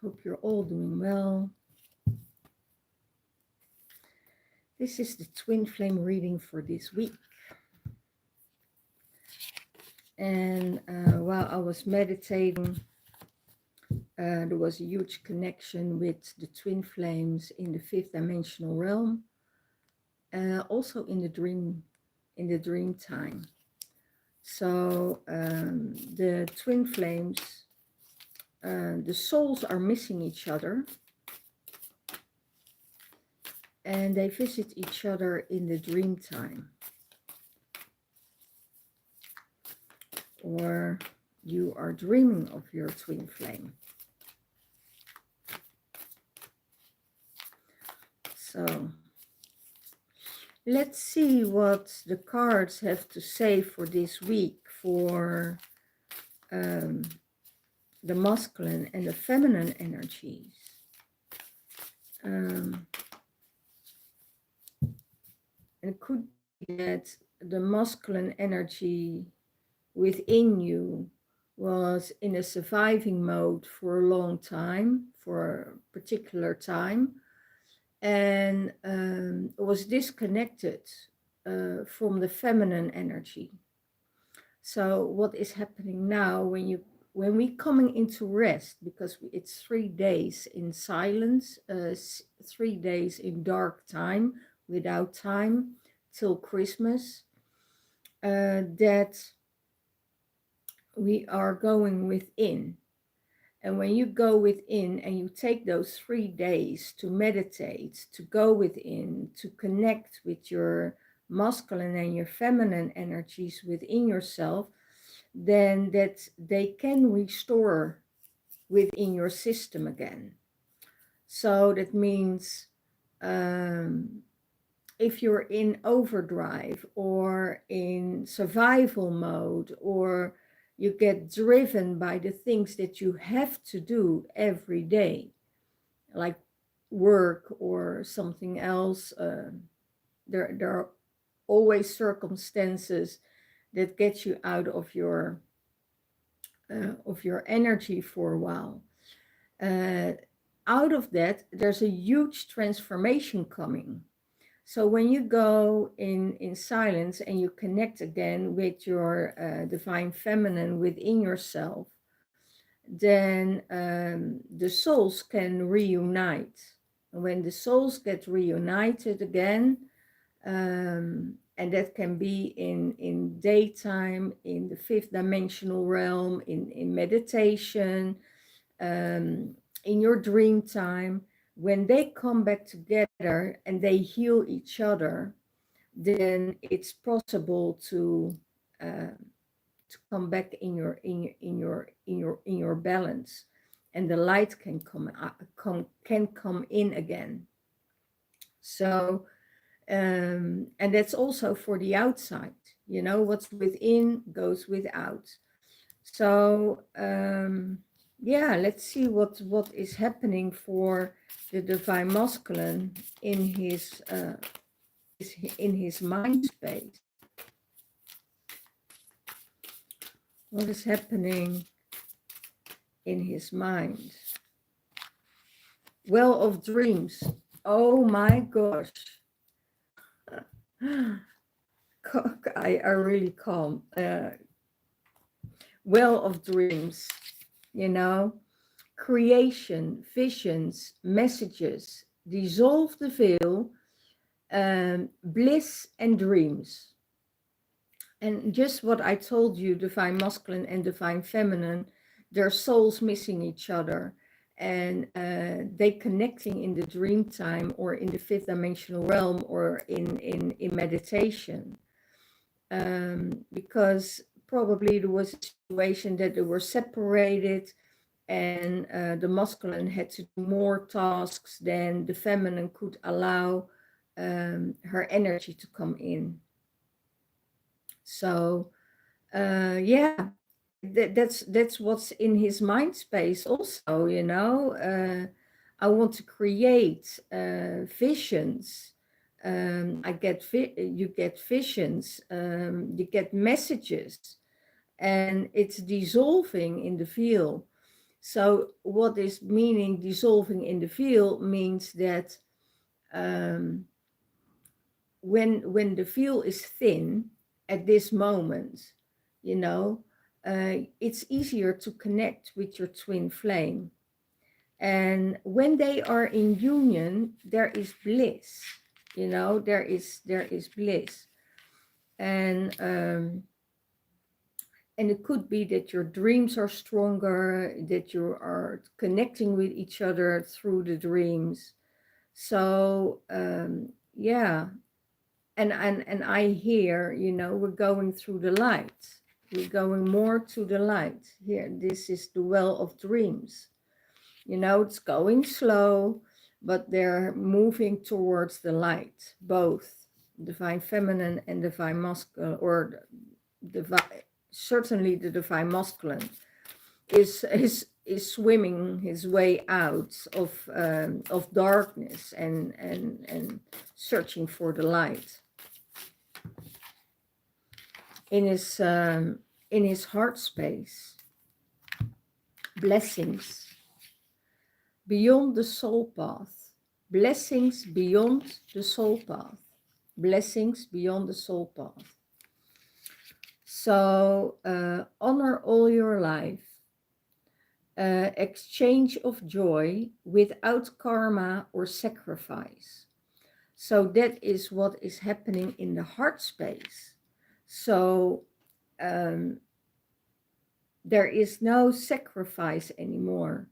Hope you're all doing well. This is the twin flame reading for this week. And while I was meditating, there was a huge connection with the twin flames in the fifth dimensional realm, also in the dream time. So the twin flames, the souls are missing each other, and they visit each other in the dream time. Or you are dreaming of your twin flame. So let's see what the cards have to say for this week for the masculine and the feminine energies. And it could be that the masculine energy within you was in a surviving mode for a long time, for a particular time, and was disconnected from the feminine energy. So what is happening now when we coming into rest, because it's 3 days in silence, 3 days in dark time, without time, till Christmas, that we are going within. And when you go within and you take those 3 days to meditate, to go within, to connect with your masculine and your feminine energies within yourself, then that they can restore within your system again. So that means if you're in overdrive or in survival mode, or you get driven by the things that you have to do every day, like work or something else, there are always circumstances that get you out of your energy for a while. Out of that, there's a huge transformation coming. So when you go in silence and you connect again with your divine feminine within yourself, then the souls can reunite. And when the souls get reunited again, and that can be in daytime, in the fifth dimensional realm, in meditation, in your dream time, when they come back together and they heal each other, then it's possible to come back in your balance, and the light can come in again. So and that's also for the outside. You know, what's within goes without. So yeah, let's see what is happening for the divine masculine in his mind space. What is happening in his mind? Well of dreams. Oh my gosh. I really calm. Well of dreams, you know, creation, visions, messages, dissolve the veil, bliss and dreams. And just what I told you, divine masculine and divine feminine, their souls missing each other, and they connecting in the dream time or in the fifth dimensional realm or in meditation, because probably there was a situation that they were separated, and the masculine had to do more tasks than the feminine could allow her energy to come in. So yeah, that's what's in his mind space also, you know. I want to create visions. You get visions, you get messages, and it's dissolving in the field. So what is meaning dissolving in the field means that um, when the field is thin at this moment, you know, it's easier to connect with your twin flame. And when they are in union, there is bliss. You know, there is bliss. And and it could be that your dreams are stronger, that you are connecting with each other through the dreams. So yeah, and I hear, you know, we're going through the light. We're going more to the light. Here, this is the well of dreams. You know, it's going slow, but they're moving towards the light, both divine feminine and divine masculine, or divine, certainly the divine masculine is swimming his way out of darkness and searching for the light in his heart space. Blessings beyond the soul path. Blessings beyond the soul path. Blessings beyond the soul path. So honor all your life. Exchange of joy without karma or sacrifice. So that is what is happening in the heart space. So there is no sacrifice anymore.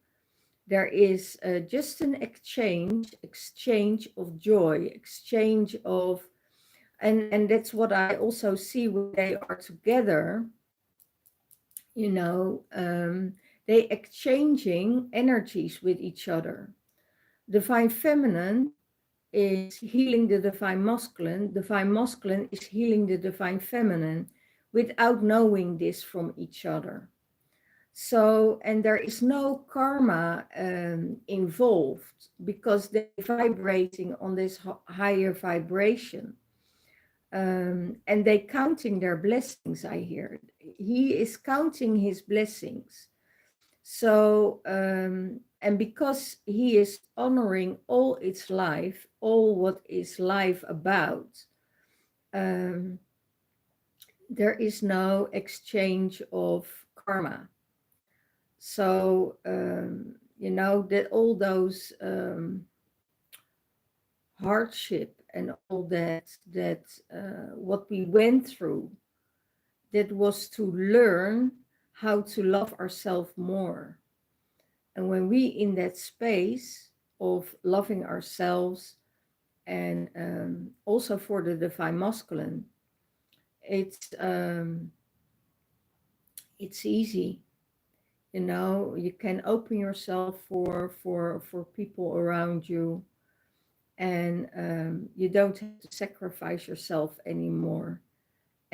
There is just an exchange of joy, exchange of, and that's what I also see when they are together, you know, they exchanging energies with each other. Divine feminine is healing the divine masculine is healing the divine feminine without knowing this from each other. So, and there is no karma involved because they're vibrating on this higher vibration. And they counting their blessings, I hear. He is counting his blessings. So, and because he is honoring all its life, all what is life about, there is no exchange of karma. So, you know, that all those hardship and all that what we went through, that was to learn how to love ourselves more. And when we in that space of loving ourselves, and also for the divine masculine, it's easy. You know, you can open yourself for people around you, and you don't have to sacrifice yourself anymore.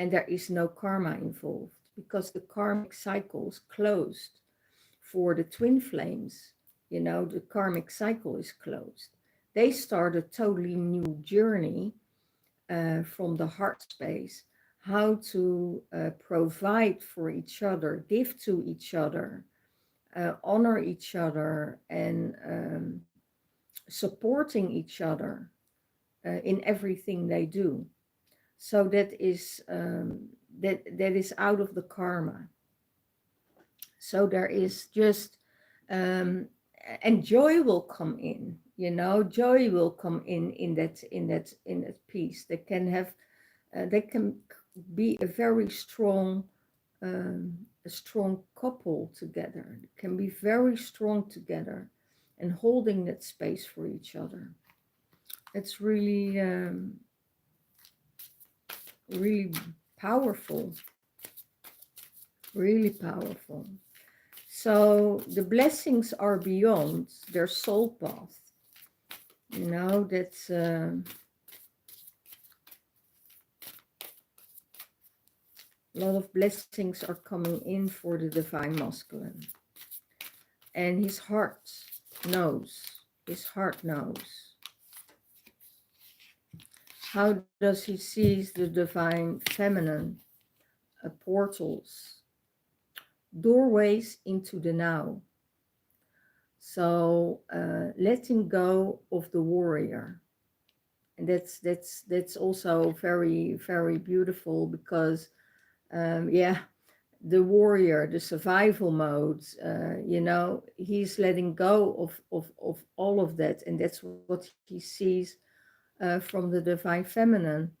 And there is no karma involved because the karmic cycle is closed for the twin flames. You know, the karmic cycle is closed. They start a totally new journey from the heart space, how to provide for each other, give to each other, honor each other, and supporting each other in everything they do. So that is that is out of the karma. So there is just and joy will come in. You know, joy will come in that piece. They can have they can be a strong couple together. They can be very strong together and holding that space for each other. It's really powerful, really powerful. So the blessings are beyond their soul path. You know, that's a lot of blessings are coming in for the divine masculine. And his heart knows. His heart knows. How does he see the divine feminine? Portals, doorways into the now. So letting go of the warrior, and that's also very, very beautiful, because yeah, the warrior, the survival mode, you know, he's letting go of all of that, and that's what he sees from the divine feminine,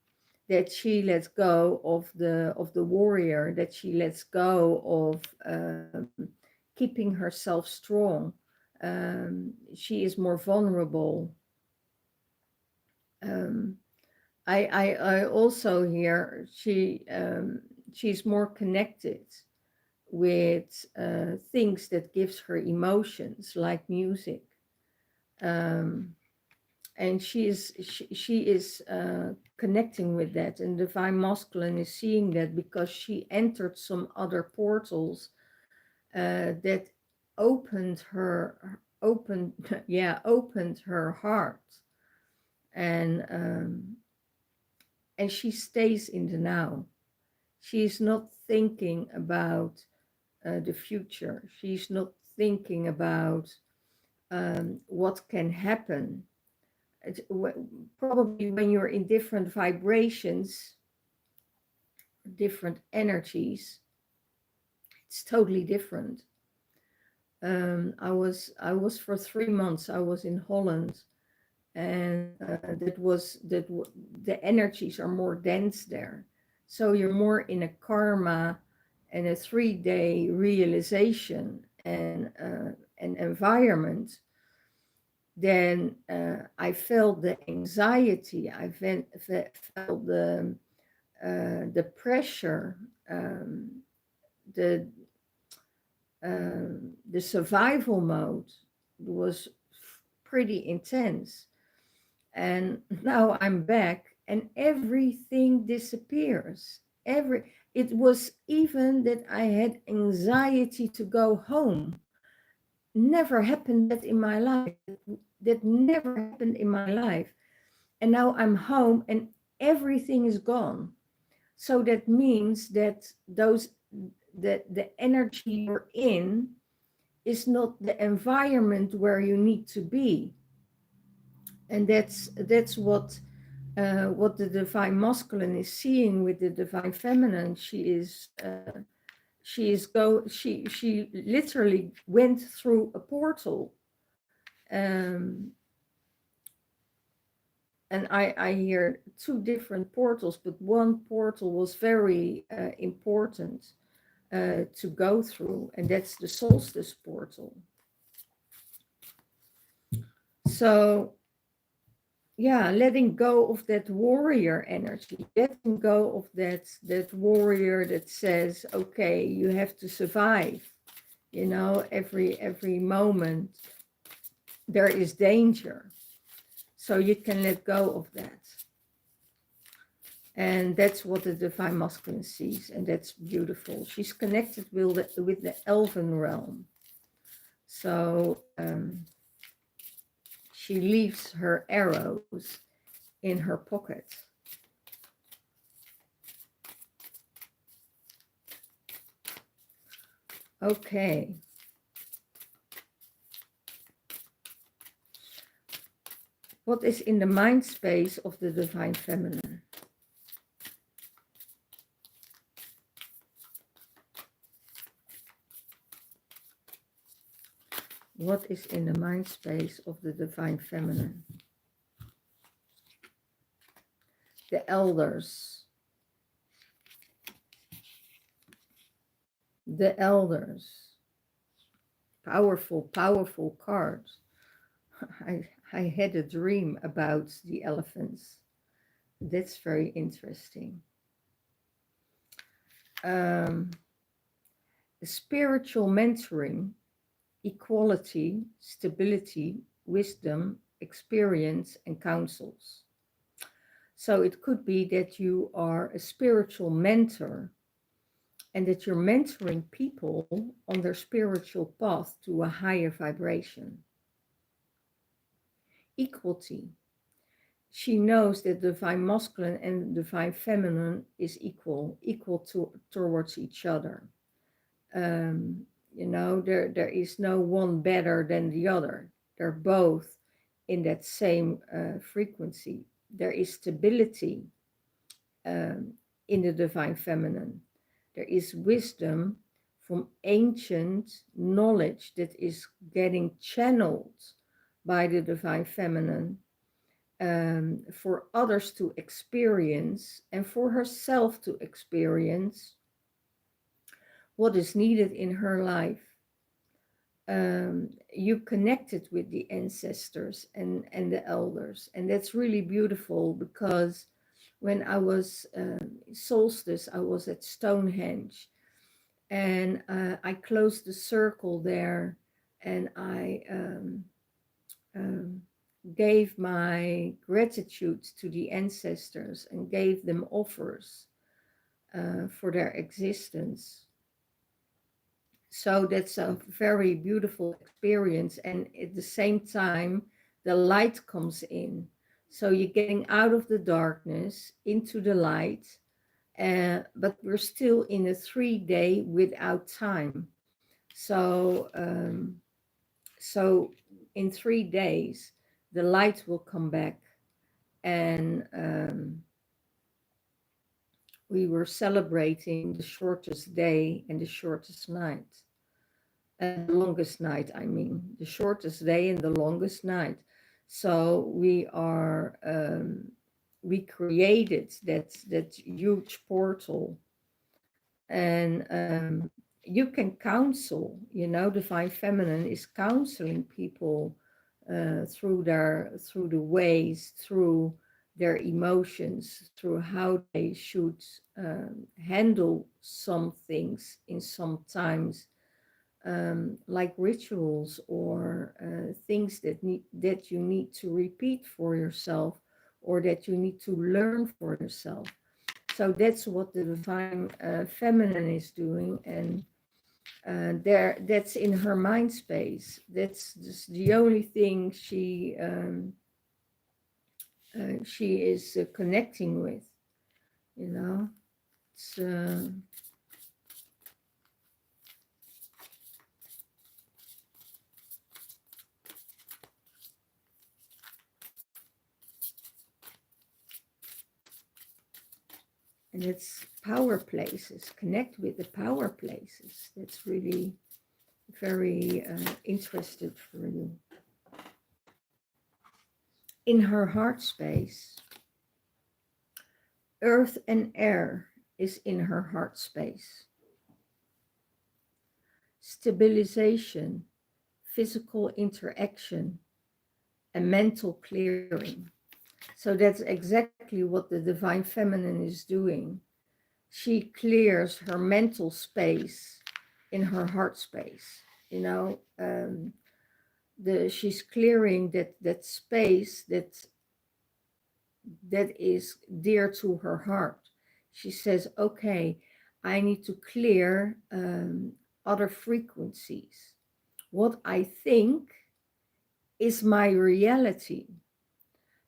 that she lets go of the warrior, that she lets go of keeping herself strong. She is more vulnerable. Um, I also hear she's more connected with things that gives her emotions, like music. Um, and she is connecting with that, and divine masculine is seeing that, because she entered some other portals that opened yeah, opened her heart, and she stays in the now. She's not thinking about the future. She's not thinking about what can happen. Probably when you're in different vibrations, different energies, it's totally different. I was for 3 months. I was in Holland, and the energies are more dense there. So you're more in a karma and a 3-day realization and an environment. Then I felt the anxiety. Felt the pressure, the the survival mode was pretty intense. And now I'm back, and everything disappears. It was even that I had anxiety to go home. Never happened that in my life. That never happened in my life. And now I'm home, and everything is gone. So that means that the energy you're in is not the environment where you need to be. And that's what the divine masculine is seeing with the divine feminine. She literally went through a portal, um, and I hear two different portals, but one portal was very important to go through, and that's the solstice portal. So yeah, letting go of that warrior energy, letting go of that warrior that says, okay, you have to survive, you know, every moment there is danger, so you can let go of that. And that's what the divine masculine sees, and that's beautiful. She's connected with the elven realm. So she leaves her arrows in her pocket. Okay. What is in the mind space of the divine feminine? What is in the mind space of the divine feminine? The elders. The elders. Powerful, powerful cards. I had a dream about the elephants. That's very interesting. Spiritual mentoring, equality, stability, wisdom, experience, and counsels. So it could be that you are a spiritual mentor, and that you're mentoring people on their spiritual path to a higher vibration. Equality. She knows that divine masculine and divine feminine is equal towards each other. You know, there is no one better than the other. They're both in that same frequency. There is stability um, in the divine feminine. There is wisdom from ancient knowledge that is getting channeled by the divine feminine, for others to experience and for herself to experience what is needed in her life. You connected with the ancestors and the elders, and that's really beautiful, because when I was solstice, I was at Stonehenge, and I closed the circle there, and I um, gave my gratitude to the ancestors and gave them offers for their existence. So that's a very beautiful experience. And at the same time, the light comes in. So you're getting out of the darkness into the light, but we're still in a 3 day without time. So, so in 3 days, the light will come back, and we were celebrating the shortest day and the shortest night. The longest night, I mean, the shortest day and the longest night. So we created that huge portal, and you can counsel. You know, divine feminine is counseling people through the ways, through their emotions, through how they should handle some things in some times, like rituals or things that you need to repeat for yourself, or that you need to learn for yourself. So that's what the divine feminine is doing, and that's in her mind space. That's just the only thing she is connecting with. You know, it's. And it's power places, connect with the power places. That's really very interested for you. In her heart space, earth and air is in her heart space. Stabilization, physical interaction, and mental clearing. So that's exactly what the divine feminine is doing. She clears her mental space in her heart space. You know, she's clearing that space that is dear to her heart. She says, okay, I need to clear other frequencies. What I think is my reality.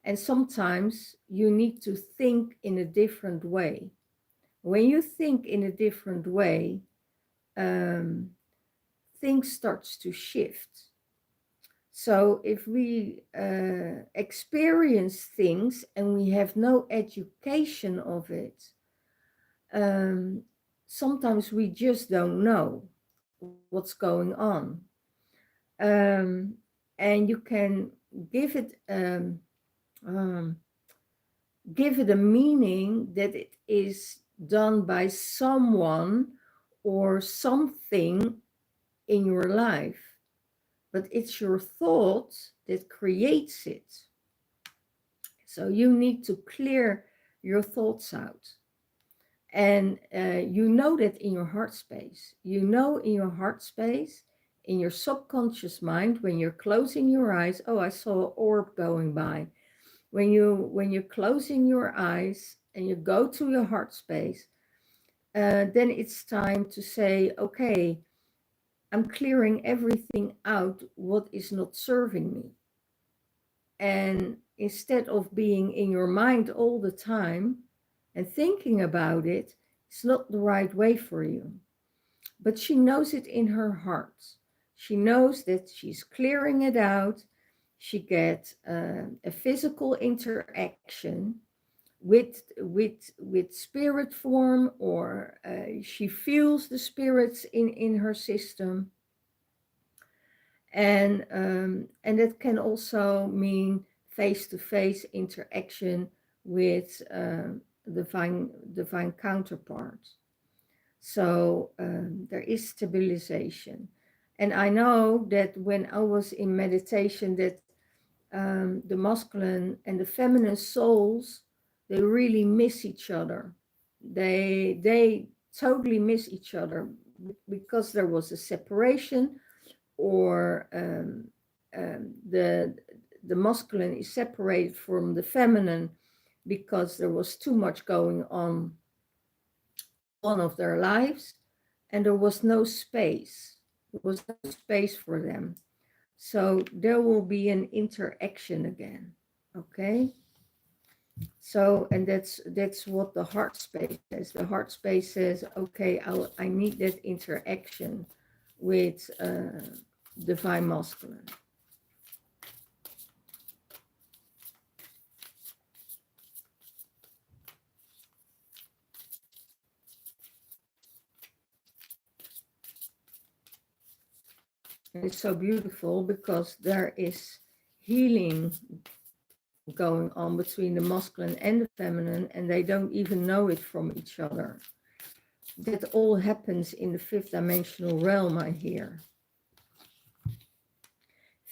And sometimes you need to think in a different way. When you think in a different way, um, things starts to shift. So if we experience things and we have no education of it, um, sometimes we just don't know what's going on. Um, and you can give it um, give it a meaning that it is done by someone or something in your life, but it's your thought that creates it. So you need to clear your thoughts out. And you know that in your heart space. You know in your heart space, in your subconscious mind, when you're closing your eyes, oh, I saw an orb going by. When you're closing your eyes and you go to your heart space, then it's time to say, okay, I'm clearing everything out what is not serving me. And instead of being in your mind all the time and thinking about it, it's not the right way for you. but she knows it in her heart. She knows that she's clearing it out. She gets a physical interaction with spirit form, or she feels the spirits in her system, and it can also mean face-to-face interaction with divine counterparts. So there is stabilization. And I know that when I was in meditation, that the masculine and the feminine souls, they really miss each other. They totally miss each other because there was a separation, or the masculine is separated from the feminine because there was too much going on one of their lives, and there was no space. There was no space for them. So there will be an interaction again. Okay. So, and that's what the heart space says. The heart space says, okay, I need that interaction with divine masculine. And it's so beautiful because there is healing going on between the masculine and the feminine, and they don't even know it from each other. That all happens in the fifth dimensional realm, I hear.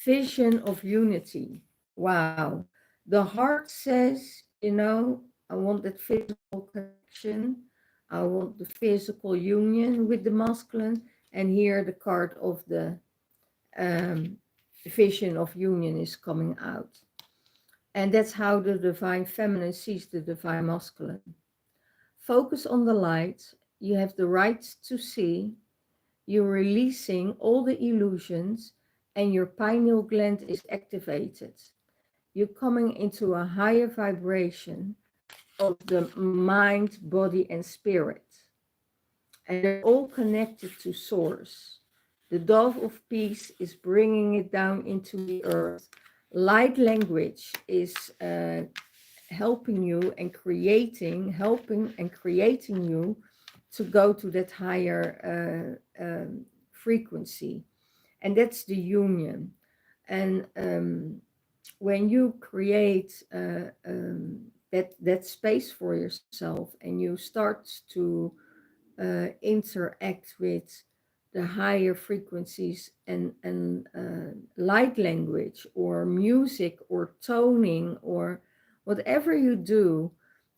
Vision of unity. Wow. The heart says, I want that physical connection. I want the physical union with the masculine. And here the card of the vision of union is coming out. And that's how the divine feminine sees the divine masculine. Focus on the light. You have the right to see. You're releasing all the illusions, and your pineal gland is activated. You're coming into a higher vibration of the mind, body, and spirit. And they're all connected to source. The dove of peace is bringing it down into the earth. Light language is helping you and creating you to go to that higher frequency. And that's the union. And when you create that space for yourself, and you start to interact with the higher frequencies, and light language or music or toning, or whatever you do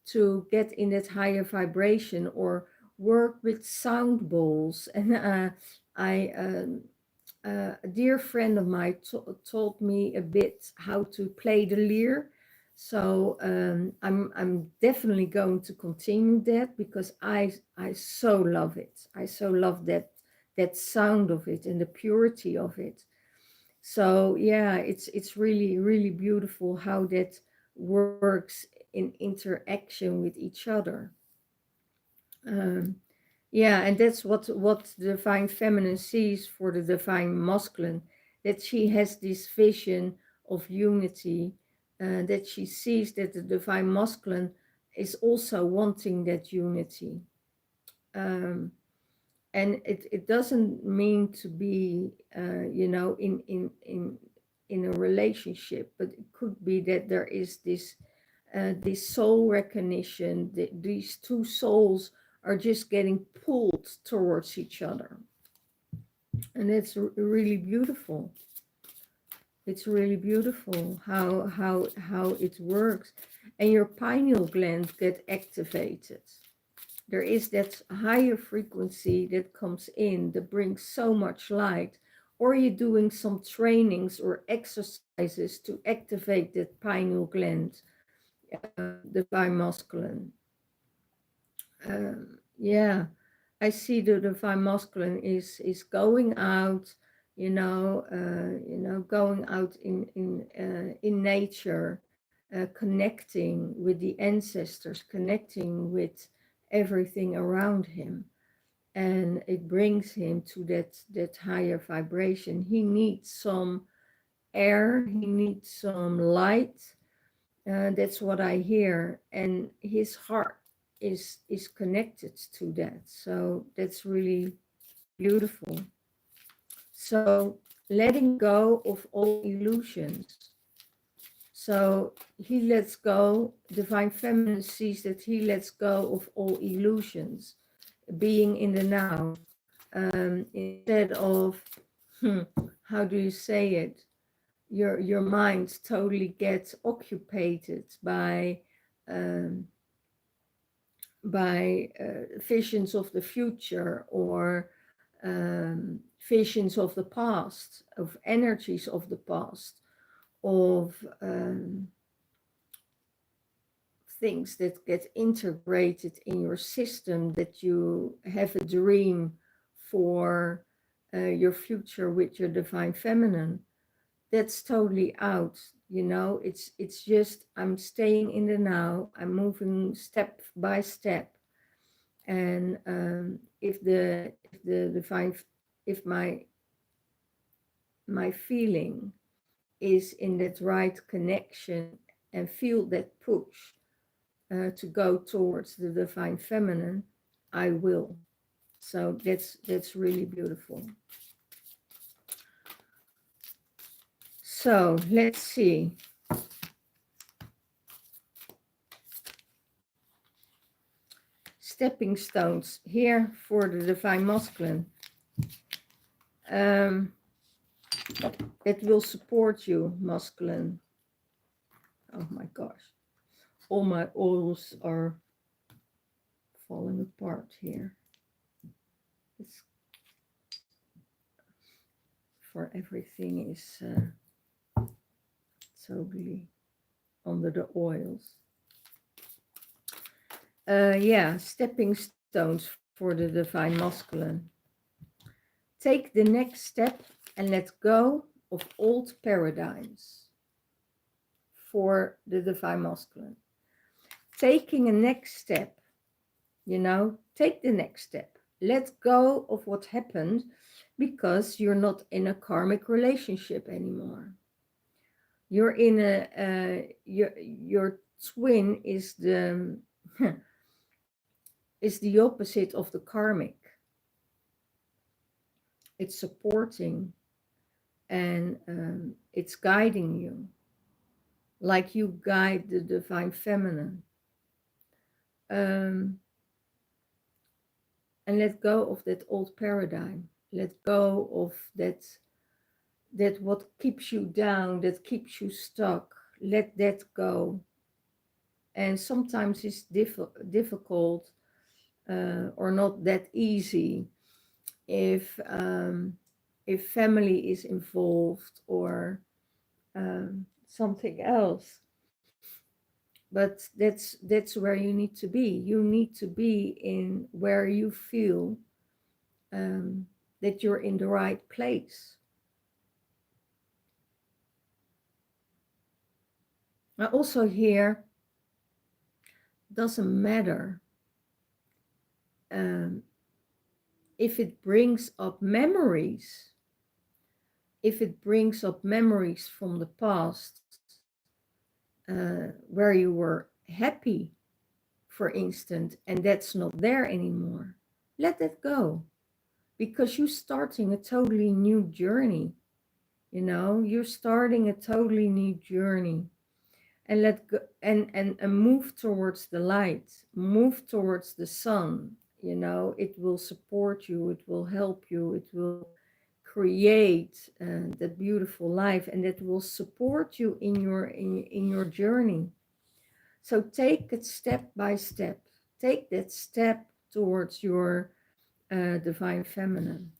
to get in that higher vibration, or work with sound bowls. And a dear friend of mine taught me a bit how to play the lyre. So I'm definitely going to continue that, because I so love it. I so love that sound of it and the purity of it. So yeah, it's really, really beautiful how that works in interaction with each other. Yeah, and that's what the divine feminine sees for the divine masculine, that she has this vision of unity, that she sees that the divine masculine is also wanting that unity. And it doesn't mean to be, in a relationship, but it could be that there is this soul recognition, that these two souls are just getting pulled towards each other. And it's really beautiful. It's really beautiful how it works. And your pineal gland get activated. There is that higher frequency that comes in that brings so much light. Or you're doing some trainings or exercises to activate that pineal gland, divine masculine. Yeah, I see the divine masculine is going out, going out in nature, connecting with the ancestors, connecting with everything around him. and it brings him to that higher vibration. He needs some air, he needs some light. That's what I hear, and his heart is connected to that. So that's really beautiful. So letting go of all illusions. So he lets go, Divine Feminine sees that he lets go of all illusions, being in the now, instead of, how do you say it? Your mind totally gets occupied um, by visions of the future, or visions of the past, of energies of the past, of things that get integrated in your system, that you have a dream for your future with your Divine Feminine. That's totally out. It's just, I'm staying in the now, I'm moving step by step. And if the divine, if my feeling is in that right connection, and feel that push to go towards the Divine Feminine, I will. So that's really beautiful. So let's see. Stepping stones here for the Divine Masculine. It will support you, masculine. Oh my gosh. All my oils are falling apart here. It's for everything is totally under the oils. Yeah, stepping stones for the Divine Masculine. Take the next step and let go of old paradigms for the Divine Masculine. Taking a next step, take the next step. Let go of what happened, because you're not in a karmic relationship anymore. You're in your twin is the is the opposite of the karmic. It's supporting, and it's guiding you, like you guide the Divine Feminine. And let go of that old paradigm. Let go of that what keeps you down, that keeps you stuck. Let that go. And sometimes it's difficult, or not that easy, if family is involved, or something else. But that's where you need to be. You need to be in where you feel that you're in the right place. I also hear, doesn't matter if it brings up memories, from the past, where you were happy, for instance, and that's not there anymore. Let that go, because you're starting a totally new journey. You're starting a totally new journey. And let go, and move towards the light, move towards the sun. It will support you, it will help you, it will create that beautiful life, and it will support you in your journey. So take it step by step. Take that step towards your Divine Feminine.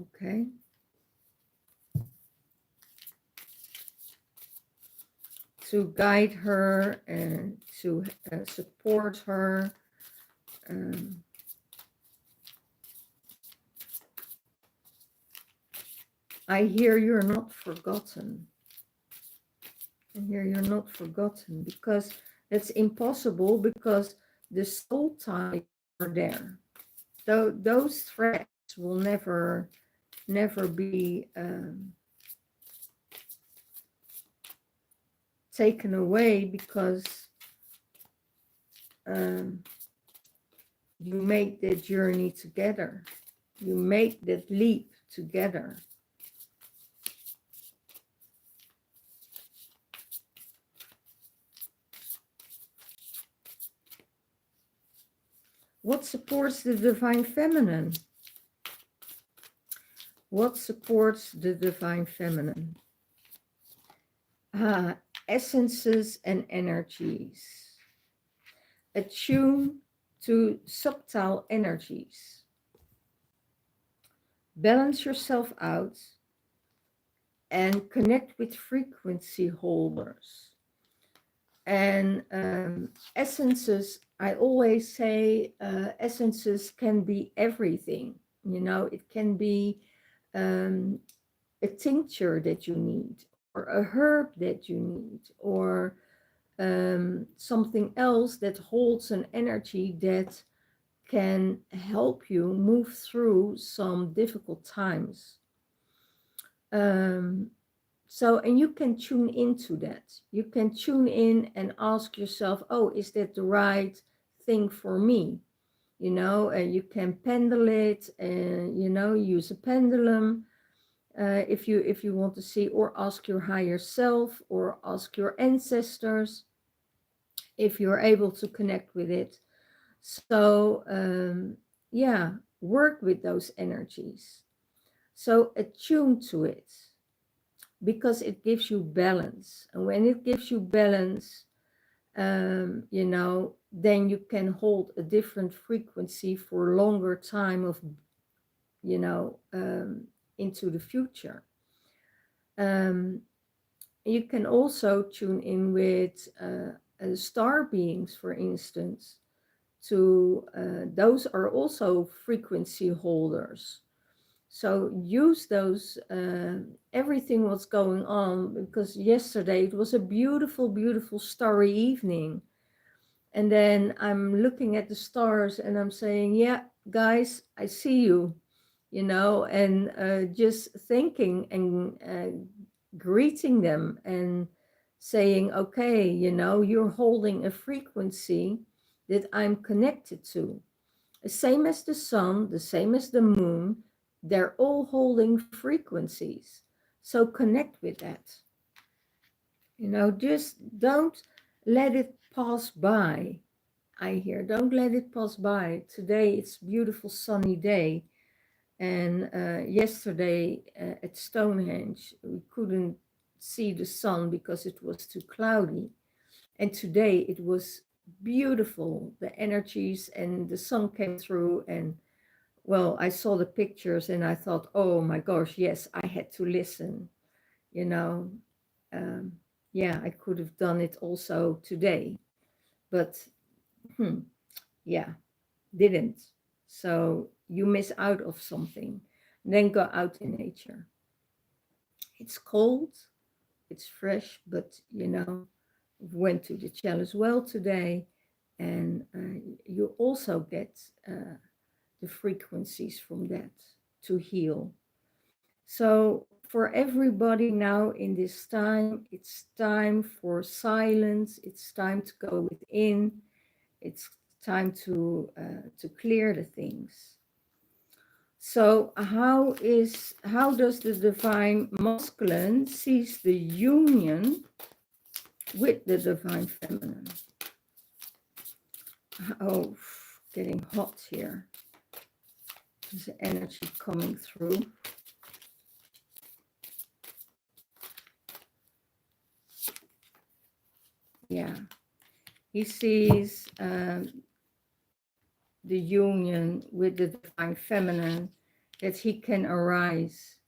Okay. To guide her and to support her. I hear you're not forgotten. I hear you're not forgotten, because that's impossible, because the soul ties are there. those threats will never be taken away, because um, you make the journey together. You make that leap together. What supports the divine feminine? What supports the divine feminine? Essences and energies. Attune to subtle energies. Balance yourself out and connect with frequency holders. And essences, I always say, essences can be everything. You know, it can be a tincture that you need, or a herb that you need, or something else that holds an energy that can help you move through some difficult times. Um, and you can tune into that. You can tune in and ask yourself, oh, is that the right thing for me? You know, you can pendle it and, you know, use a pendulum if you want to see, or ask your higher self, or ask your ancestors if you're able to connect with it. So yeah, work with those energies. So attune to it, because it gives you balance. And when it gives you balance, you know, then you can hold a different frequency for a longer time of, you know, into the future. You can also tune in with star beings, for instance. To those are also frequency holders. So use those. Everything was going on, because yesterday it was a beautiful, beautiful starry evening. And then I'm looking at the stars and I'm saying, yeah, guys, I see you, you know, and just thinking and greeting them and saying, okay, you know, you're holding a frequency that I'm connected to. The same as the sun, the same as the moon, they're all holding frequencies. So connect with that. You know, just don't let it pass by. I hear, don't let it pass by. Today it's a beautiful sunny day. And yesterday at Stonehenge, we couldn't see the sun because it was too cloudy. And today it was beautiful, the energies, and the sun came through. And well, I saw the pictures and I thought, oh my gosh, yes, I had to listen. You know, um, yeah, I could have done it also today, but yeah, didn't. So you miss out of something. Then go out in nature. It's cold, it's fresh, but you know, went to the challenge well today, and you also get the frequencies from that to heal. So for everybody now in this time, it's time for silence. It's time to go within. It's time to clear the things. So how does the divine masculine sees the union with the divine feminine? Oh, getting hot here. There's energy coming through. Yeah, he sees the union with the divine feminine, that he can arise,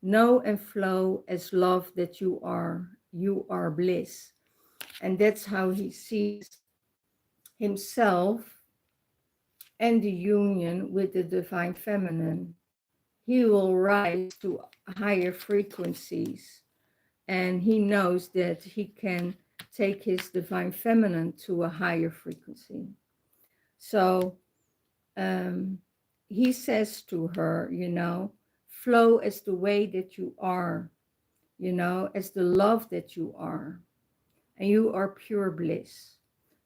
know and flow as love that you are bliss. And that's how he sees himself and the union with the divine feminine. He will rise to higher frequencies, and he knows that he can take his divine feminine to a higher frequency. So he says to her, flow as the way that you are, as the love that you are, and you are pure bliss.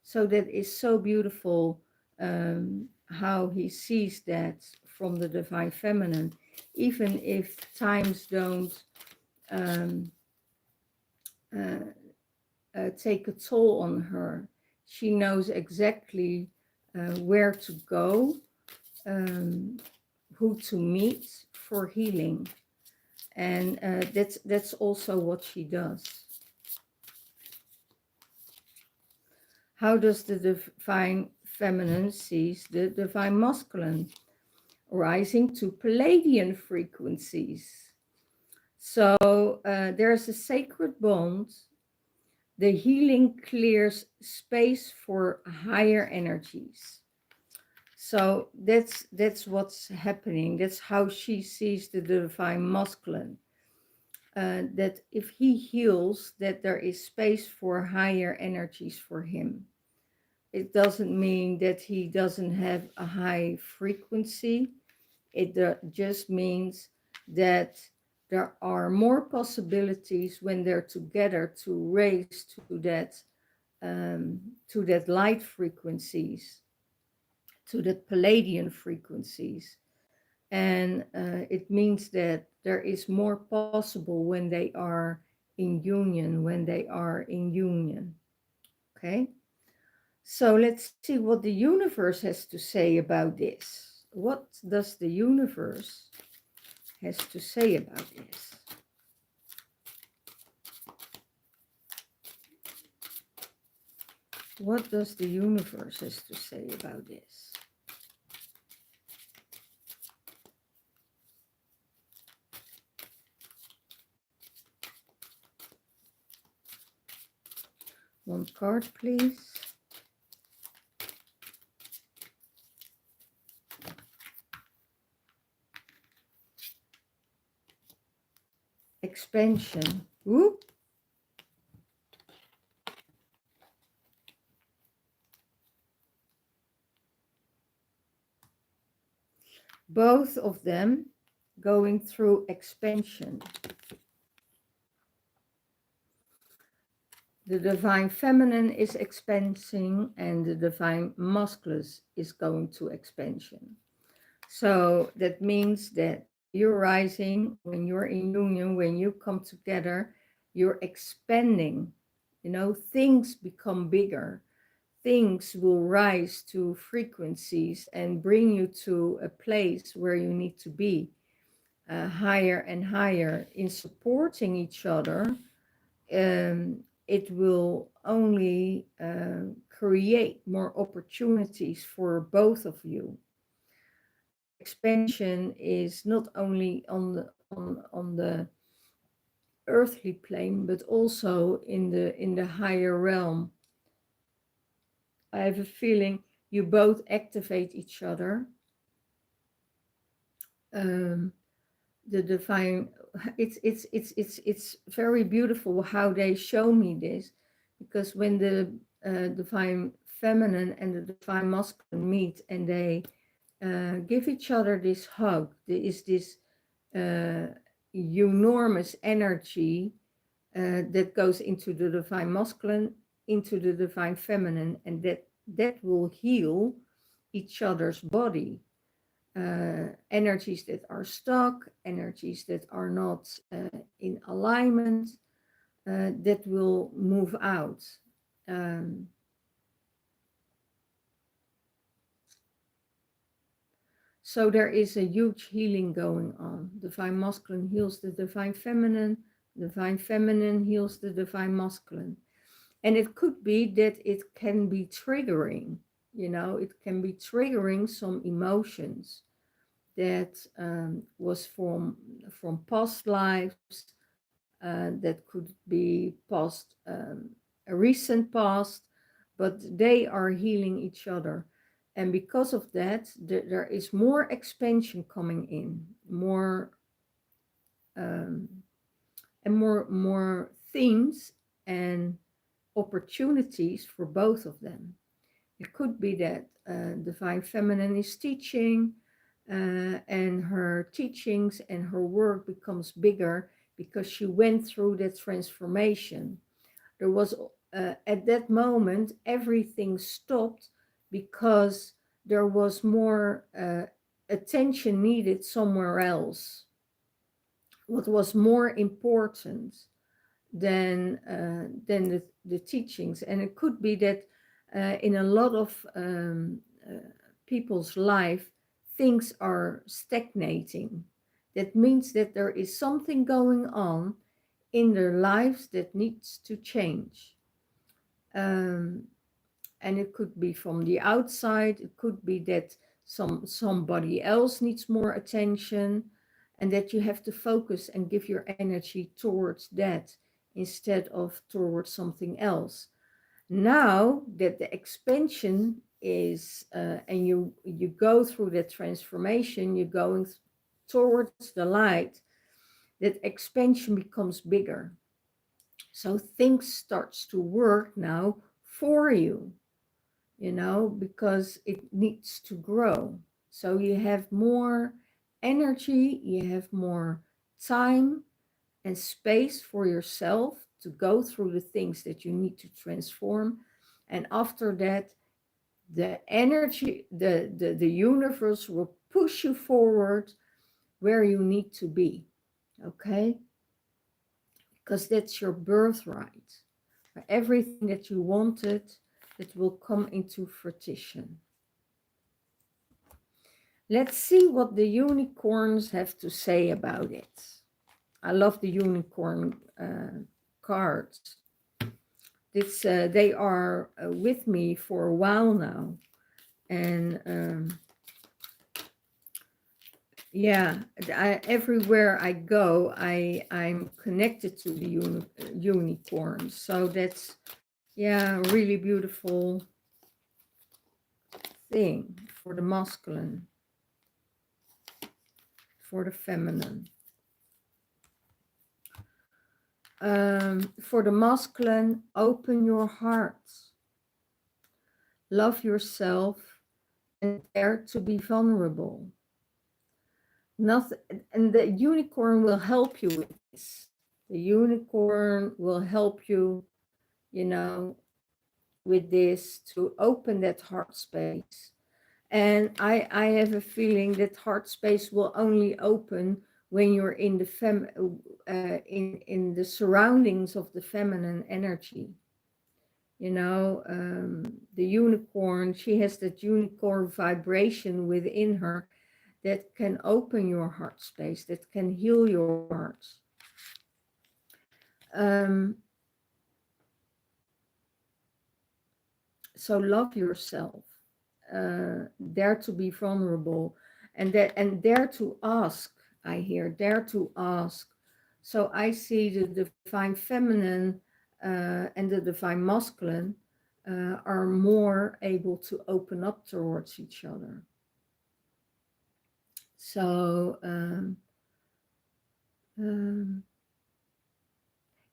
So that is so beautiful, how he sees that from the divine feminine, even if times don't um, uh, take a toll on her. She knows exactly where to go, um, who to meet for healing, and that's also what she does. How does the divine feminine sees the divine masculine? Rising to Palladian frequencies. So there's a sacred bond. The healing clears space for higher energies. So that's what's happening. That's how she sees the divine masculine. That if he heals, that there is space for higher energies for him. It doesn't mean that he doesn't have a high frequency. It just means that there are more possibilities when they're together to raise to that light frequencies, to that Palladian frequencies. And it means that there is more possible when they are in union, Okay. So let's see what the universe has to say about this. What does the universe has to say about this? What does the universe has to say about this? One card, please. Expansion. Ooh. Both of them going through expansion. The divine feminine is expanding and the divine masculine is going to expansion. So that means that when you're rising, when you're in union, when you come together, you're expanding. Things become bigger. Things will rise to frequencies and bring you to a place where you need to be, higher and higher in supporting each other. It will only create more opportunities for both of you. Expansion is not only on the earthly plane, but also in the higher realm. I have a feeling you both activate each other. Um, the divine, it's very beautiful how they show me this, because when the divine feminine and the divine masculine meet and they give each other this hug, there is this enormous energy that goes into the divine masculine, into the divine feminine, and that will heal each other's body. Energies that are stuck, energies that are not in alignment, that will move out. Um, so there is a huge healing going on. Divine masculine heals the divine feminine heals the divine masculine. And it could be that it can be triggering, it can be triggering some emotions that was from past lives, that could be past, a recent past, but they are healing each other. And because of that, there is more expansion coming in, more um, and more themes and opportunities for both of them. It could be that divine feminine is teaching, and her teachings and her work becomes bigger because she went through that transformation. There was, at that moment, everything stopped because there was more attention needed somewhere else. What was more important than the teachings. And it could be that in a lot of people's life, things are stagnating. That means that there is something going on in their lives that needs to change. Um, and it could be from the outside. It could be that somebody else needs more attention, and that you have to focus and give your energy towards that instead of towards something else. Now that the expansion is and you go through that transformation, you're going towards the light, that expansion becomes bigger. So things starts to work now for you, because it needs to grow. So you have more energy, you have more time and space for yourself to go through the things that you need to transform. And after that, the energy, the universe will push you forward where you need to be. Okay? Because that's your birthright. Everything that you wanted, it will come into fruition. Let's see what the unicorns have to say about it. I love the unicorn cards. They are with me for a while now, and yeah, everywhere I go, I'm connected to the unicorns. So that's, yeah, a really beautiful thing for the masculine, for the feminine. For the masculine, open your heart, love yourself, and dare to be vulnerable. Nothing, and the unicorn will help you with this. The unicorn will help you, with this, to open that heart space. And I have a feeling that heart space will only open when you're in the in the surroundings of the feminine energy. The unicorn, she has that unicorn vibration within her that can open your heart space, that can heal your heart. So love yourself, dare to be vulnerable, and dare to ask. I hear dare to ask. So I see the divine feminine and the divine masculine are more able to open up towards each other. So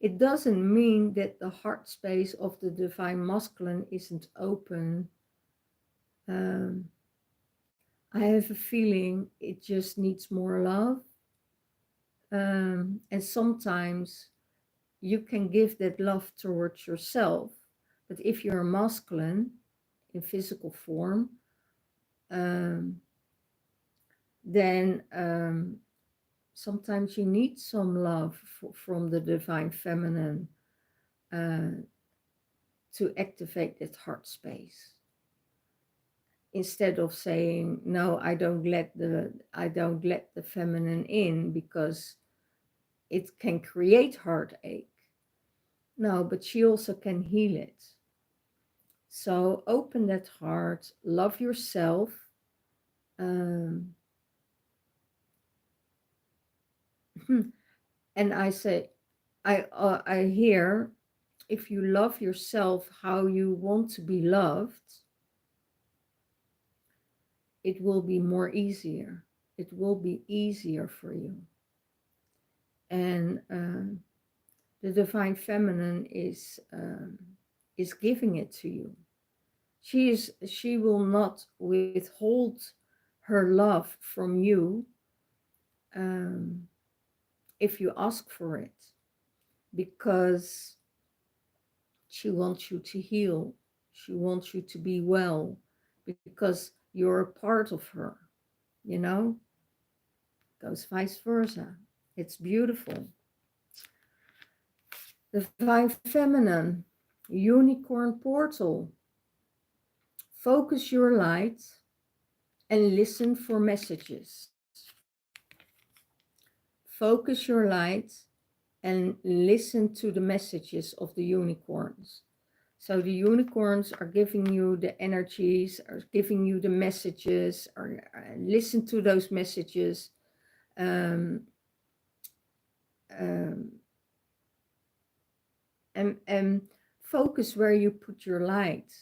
it doesn't mean that the heart space of the divine masculine isn't open. I have a feeling it just needs more love. And sometimes you can give that love towards yourself. But if you're masculine in physical form, then sometimes you need some love from the divine feminine to activate that heart space. Instead of saying, no, I don't let the feminine in because it can create heartache. No, but she also can heal it. So open that heart, love yourself. And I say, I hear, if you love yourself how you want to be loved, it will be more easier. It will be easier for you. And the divine feminine is giving it to you. She will not withhold her love from you, if you ask for it, because she wants you to heal. She wants you to be well, because you're a part of her, you know? Goes vice versa. It's beautiful. The Divine Feminine, Unicorn Portal. Focus your light and listen for messages. Focus your light and listen to the messages of the unicorns. So the unicorns are giving you the energies, are giving you the messages, or listen to those messages. Um, um, and focus where you put your light.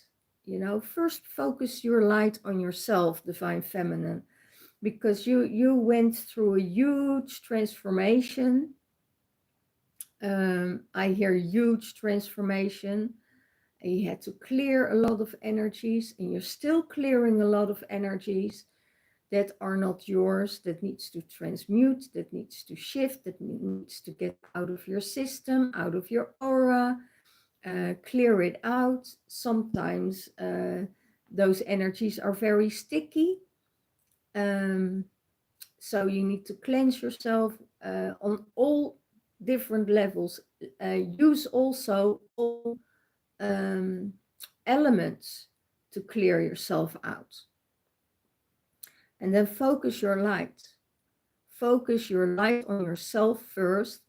You know, first focus your light on yourself, Divine Feminine, because you went through a huge transformation. I hear huge transformation. And you had to clear a lot of energies, and you're still clearing a lot of energies that are not yours, that needs to transmute, that needs to shift, that needs to get out of your system, out of your aura, clear it out. Sometimes those energies are very sticky. So you need to cleanse yourself on all different levels. Use also all elements to clear yourself out. And then focus your light. Focus your light on yourself first,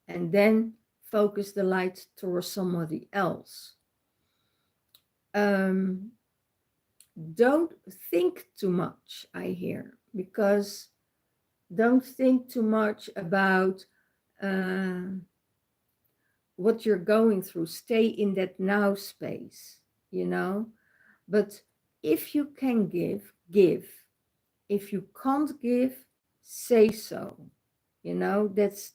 and then focus the light towards somebody else. Don't think too much, I hear, because don't think too much about what you're going through. Stay in that now space, you know. But if you can give, give. If you can't give, say so. You know, that's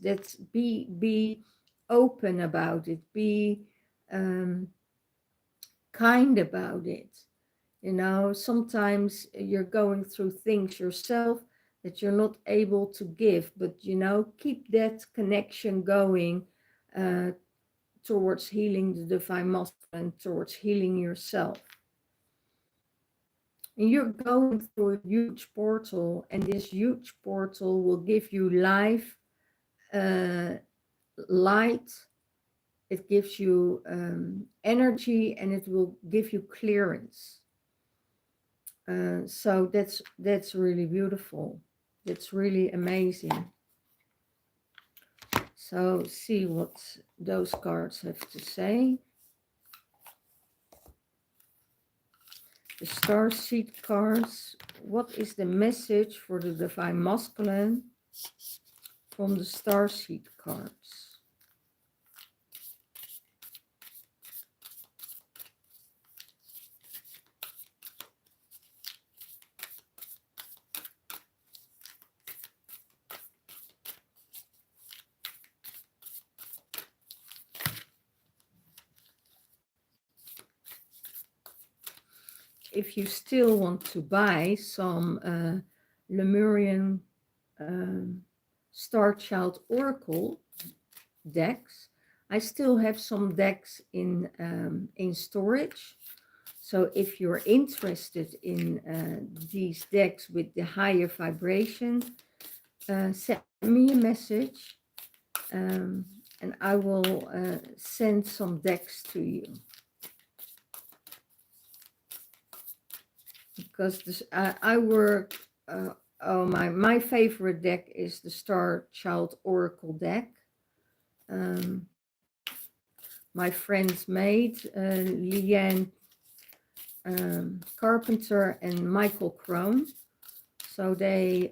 be open about it. Be kind about it. You know, sometimes you're going through things yourself that you're not able to give, but you know, keep that connection going towards healing the divine masculine, towards healing yourself. And you're going through a huge portal, and this huge portal will give you life, light. It gives you energy, and it will give you clearance. So that's really beautiful. That's really amazing. So see what those cards have to say. The Starseed cards. What is the message for the divine masculine from the Starseed cards? If you still want to buy some Lemurian Star Child Oracle decks, I still have some decks in storage. So if you're interested in these decks with the higher vibration, send me a message and I will send some decks to you. Because this, I work, oh, my favorite deck is the Star Child Oracle deck. My friends made Leanne Carpenter and Michael Crone. So they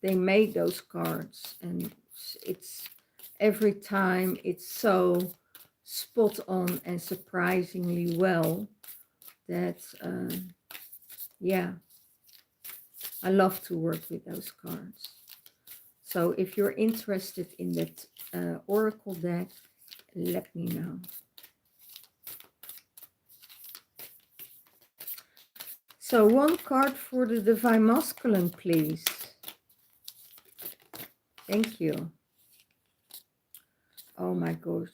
made those cards, and it's every time it's so spot on and surprisingly well that yeah, I love to work with those cards. So if you're interested in that Oracle deck, let me know. So one card for the Divine Masculine, please. Thank you. Oh my gosh.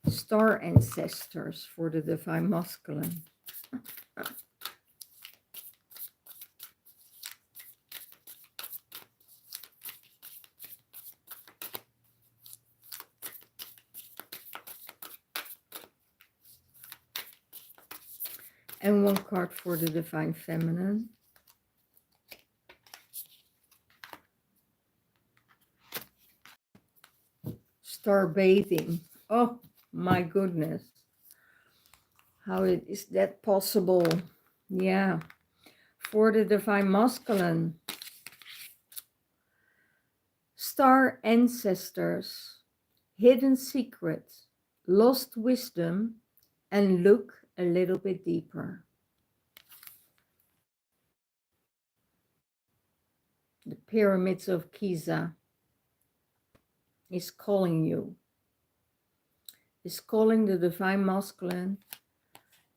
Star ancestors for the Divine Masculine. And one card for the Divine Feminine. Star bathing. Oh my goodness. How is that possible? Yeah. For the Divine Masculine. Star ancestors. Hidden secrets. Lost wisdom. And look a little bit deeper. The pyramids of Giza is calling you. Is calling the Divine Masculine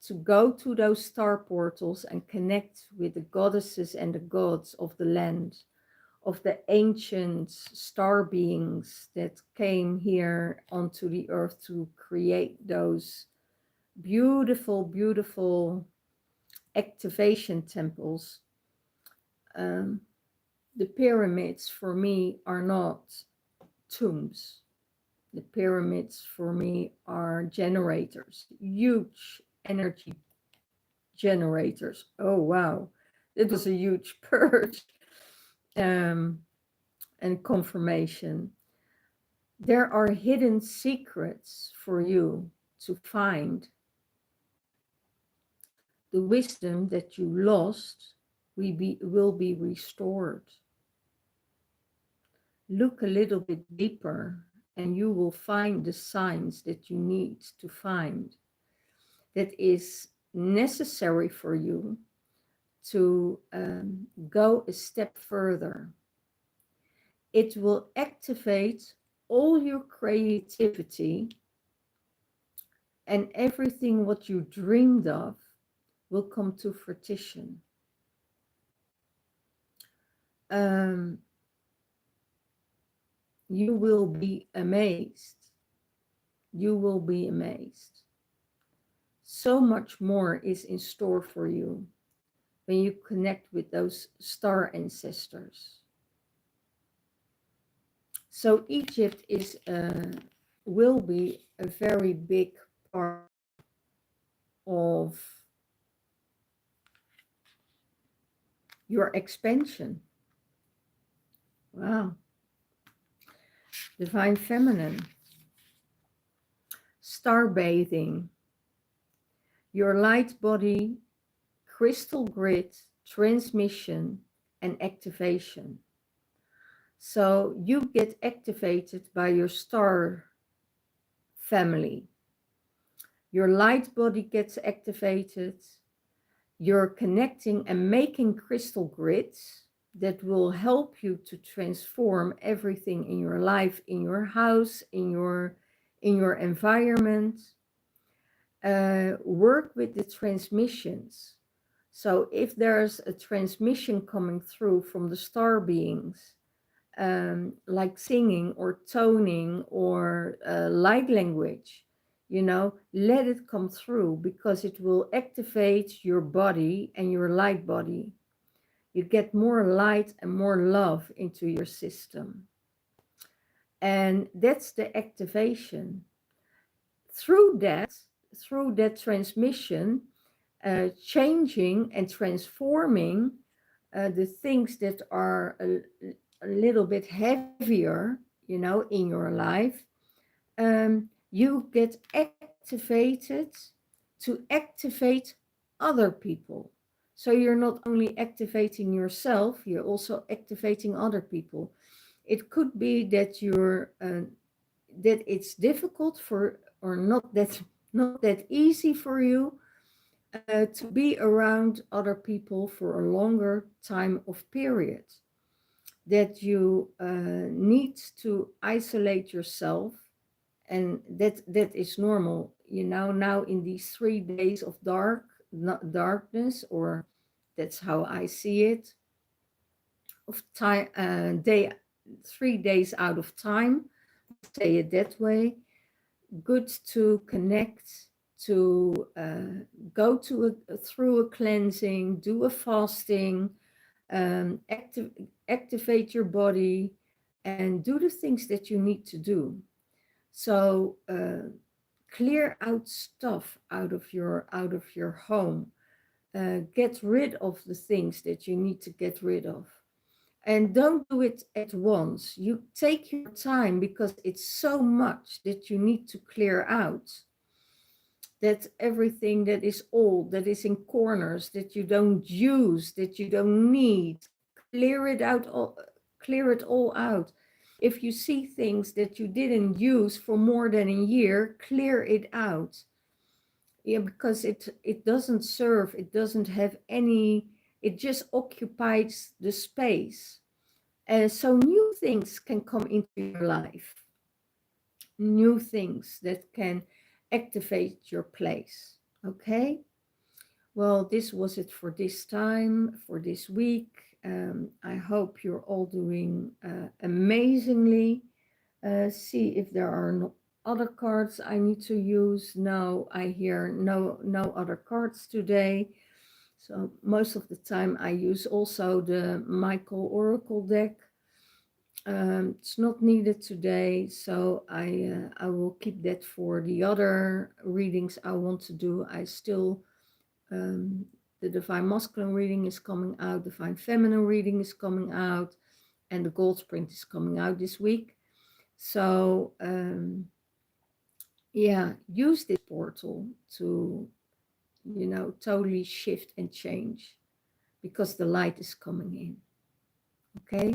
to go to those star portals and connect with the goddesses and the gods of the land, of the ancient star beings that came here onto the earth to create those beautiful, beautiful activation temples. The pyramids for me are not tombs. The pyramids for me are generators, huge energy generators. Oh, wow. It was a huge purge and confirmation. There are hidden secrets for you to find. The wisdom that you lost will be restored. Look a little bit deeper and you will find the signs that you need to find, that is necessary for you to go a step further. It will activate all your creativity, and everything what you dreamed of will come to fruition. You will be amazed. You will be amazed. So much more is in store for you when you connect with those star ancestors. So Egypt is will be a very big part of your expansion. Wow. Divine Feminine. Star bathing. Your light body, crystal grid, transmission, and activation. So you get activated by your star family. Your light body gets activated. You're connecting and making crystal grids that will help you to transform everything in your life, in your house, in your environment. Work with the transmissions. So if there's a transmission coming through from the star beings, like singing or toning or light language, you know, let it come through, because it will activate your body and your light body. You get more light and more love into your system. And that's the activation. Through that transmission, changing and transforming the things that are a little bit heavier, you know, in your life, you get activated to activate other people. So you're not only activating yourself, you're also activating other people. It could be that you're that it's difficult for, or not that easy for you to be around other people for a longer time of period, that you need to isolate yourself, and that is normal, you know. Now in these 3 days of dark not darkness, or that's how I see it, of time, day, 3 days out of time, say it that way. Good to connect, to go to through a cleansing, do a fasting, activate your body, and do the things that you need to do. So clear out stuff out of your home. Get rid of the things that you need to get rid of. And don't do it at once. You take your time, because it's so much that you need to clear out. That everything that is old, that is in corners, that you don't use, that you don't need, clear it out, clear it all out. If you see things that you didn't use for more than a year, clear it out. Yeah, because it doesn't serve, it doesn't have any, it just occupies the space. So new things can come into your life, new things that can activate your place. Okay. Well, this was it for this time, for this week. I hope you're all doing amazingly. See if there are no other cards I need to use. No, I hear no other cards today. So most of the time I use also the Michael Oracle deck. It's not needed today, so I will keep that for the other readings I want to do. I still the Divine Masculine reading is coming out, Divine Feminine reading is coming out, and the Gold Sprint is coming out this week. So yeah, use this portal to, you know, totally shift and change, because the light is coming in. Okay,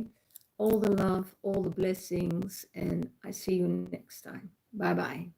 all the love, all the blessings, and I see you next time. Bye bye.